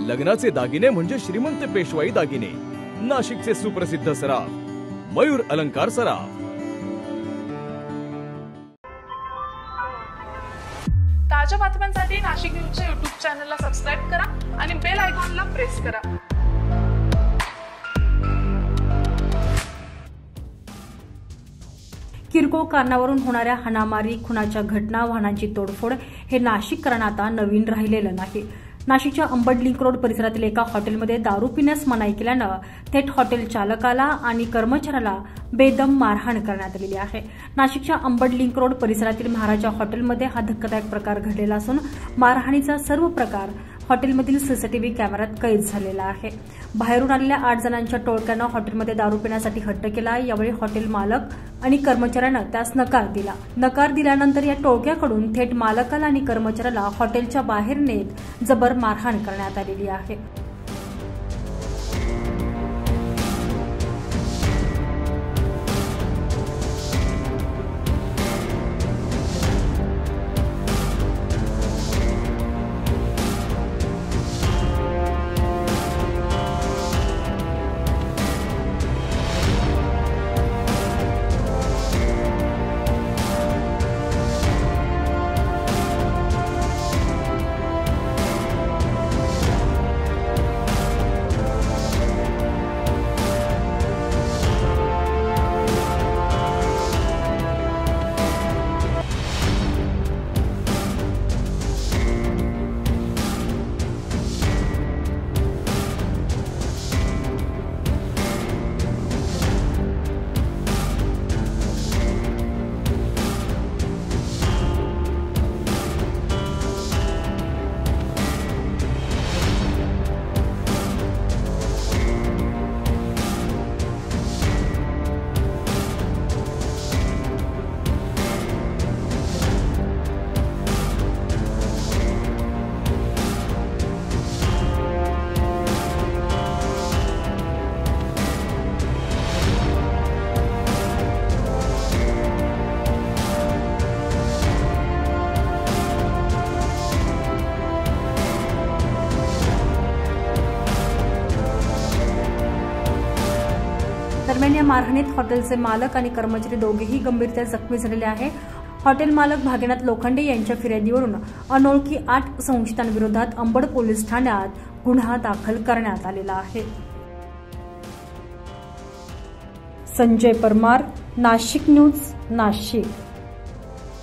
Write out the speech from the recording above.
लग्नाचे दागिने म्हणजे श्रीमंत पेशवाई दागिने, नाशिकचे सुप्रसिद्ध सराफ मयूर अलंकार सराफ। ताज्या बातम्यांसाठी नाशिक न्यूजच्या YouTube चॅनलला सबस्क्राइब करा आणि बेल आयकॉनला प्रेस करा। किरकोळ कारणावरून होणाऱ्या हाणामारी, खुनाच्या घटना, वाहनांची तोडफोड हे नाशिककरांना आता नवीन राहिलेलं नाही। नाशिकच्या अंबड लिंक रोड परिसरातील एका हॉटेलमध्ये दारू पिण्यास मनाई केल्यानं थेट हॉटेल चालकाला आणि कर्मचाऱ्याला बेदम मारहाण करण्यात आलेली आहे। नाशिकच्या अंबड लिंक रोड परिसरातील महाराजा हॉटेलमध्ये हा धक्कादायक प्रकार घडलेला असून मारहाणीचा सर्व प्रकार हॉटेलमधील सीसीटीव्ही कॅमेऱ्यात कैद झालेला आहे। बाहेरून आलेल्या 8 जणांच्या टोळक्यानं हॉटेलमध्ये दारू पिण्यासाठी हट्ट केला। यावेळी हॉटेल मालक आणि कर्मचाऱ्यानं त्यास नकार दिला। नकार दिल्यानंतर या टोळक्याकडून थेट मालकाला आणि कर्मचाऱ्याला हॉटेलच्या बाहेर नेत जबर मारहाण करण्यात आलेली आहे। दरम्यान या मारहाणीत हॉटेलचे मालक आणि कर्मचारी दोघेही गंभीररीत्या जखमी झालेले आहे। हॉटेल मालक भागीनाथ लोखंडे यांच्या फिर्यादीवरून अनोळखी 8 संशयितांविरोधात अंबड पोलीस ठाण्यात गुन्हा दाखल करण्यात आलेला आहे। संजय परमार, नाशिक न्यूज, नाशिक।